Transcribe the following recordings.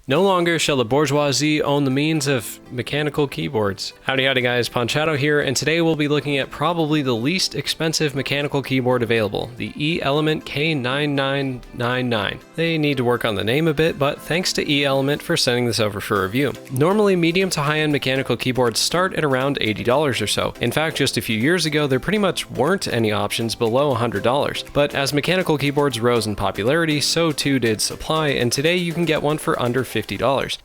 No longer shall the bourgeoisie own the means of mechanical keyboards. Howdy guys, Ponchato here, and today we'll be looking at probably the least expensive mechanical keyboard available, the E-Element K9999. They need to work on the name a bit, but thanks to E-Element for sending this over for review. Normally, medium to high-end mechanical keyboards start at around $80 or so. In fact, just a few years ago, there pretty much weren't any options below $100. But as mechanical keyboards rose in popularity, so too did supply, and today you can get one for under $50.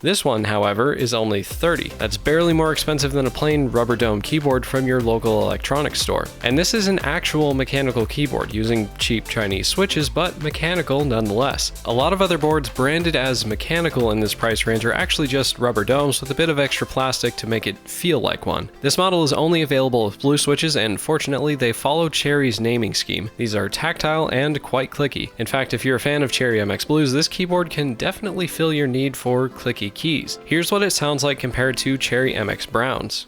This one, however, is only $30. That's barely more expensive than a plain rubber dome keyboard from your local electronics store. And this is an actual mechanical keyboard using cheap Chinese switches, but mechanical nonetheless. A lot of other boards branded as mechanical in this price range are actually just rubber domes with a bit of extra plastic to make it feel like one. This model is only available with blue switches, and fortunately they follow Cherry's naming scheme. These are tactile and quite clicky. In fact, if you're a fan of Cherry MX Blues, this keyboard can definitely fill your need for clicky keys. Here's what it sounds like compared to Cherry MX Browns.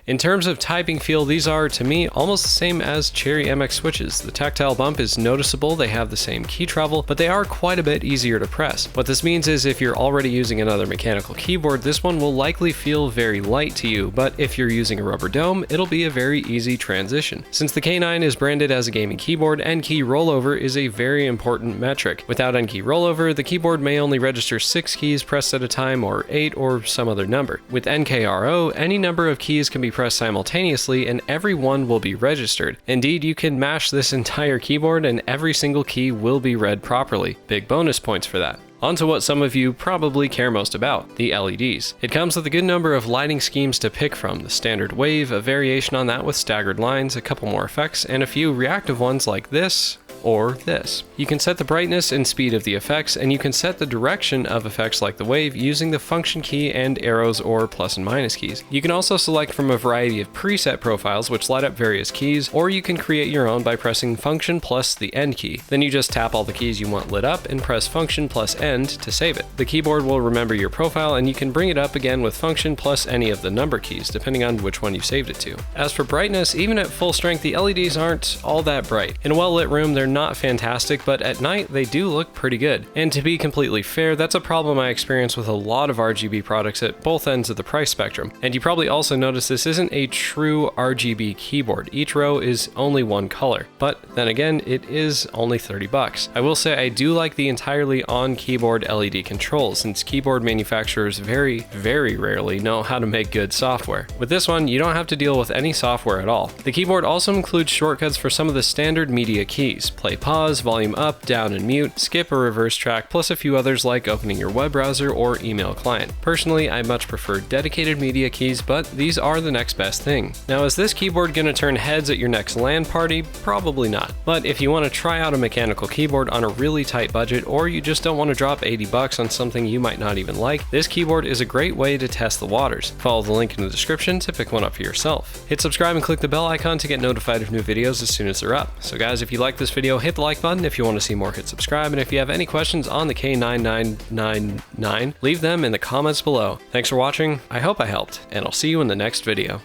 In terms of typing feel, these are, to me, almost the same as Cherry MX switches. The tactile bump is noticeable, they have the same key travel, but they are quite a bit easier to press. What this means is if you're already using another mechanical keyboard, this one will likely feel very light to you, but if you're using a rubber dome, it'll be a very easy transition. Since the K9 is branded as a gaming keyboard, end-key rollover is a very important metric. Without end-key rollover, the keyboard may only register 6 keys pressed at a time, or 8, or some other number. With NKRO, any number of keys can be pressed simultaneously and every one will be registered. Indeed, you can mash this entire keyboard and every single key will be read properly. Big bonus points for that. On to what some of you probably care most about, the LEDs. It comes with a good number of lighting schemes to pick from, the standard wave, a variation on that with staggered lines, a couple more effects, and a few reactive ones like this, or this. You can set the brightness and speed of the effects, and you can set the direction of effects like the wave using the function key and arrows or plus and minus keys. You can also select from a variety of preset profiles which light up various keys, or you can create your own by pressing function plus the end key. Then you just tap all the keys you want lit up and press function plus end to save it. The keyboard will remember your profile and you can bring it up again with function plus any of the number keys, depending on which one you saved it to. As for brightness, even at full strength, the LEDs aren't all that bright. In a well-lit room, they're not fantastic, but at night they do look pretty good. And to be completely fair, that's a problem I experience with a lot of RGB products at both ends of the price spectrum. And you probably also notice this isn't a true RGB keyboard. Each row is only one color, but then again, it is only $30. I will say I do like the entirely on-keyboard LED controls, since keyboard manufacturers very rarely know how to make good software. With this one, you don't have to deal with any software at all. The keyboard also includes shortcuts for some of the standard media keys: play, pause, volume up, down and mute, skip or reverse track, plus a few others like opening your web browser or email client. Personally, I much prefer dedicated media keys, but these are the next best thing. Now, is this keyboard gonna turn heads at your next LAN party? Probably not. But if you want to try out a mechanical keyboard on a really tight budget, or you just don't want to drop $80 on something you might not even like, this keyboard is a great way to test the waters. Follow the link in the description to pick one up for yourself. Hit subscribe and click the bell icon to get notified of new videos as soon as they're up. So guys, if you like this video, hit the like button. If you want to see more, hit subscribe, and if you have any questions on the K9999, leave them in the comments below. Thanks for watching, I hope I helped, and I'll see you in the next video.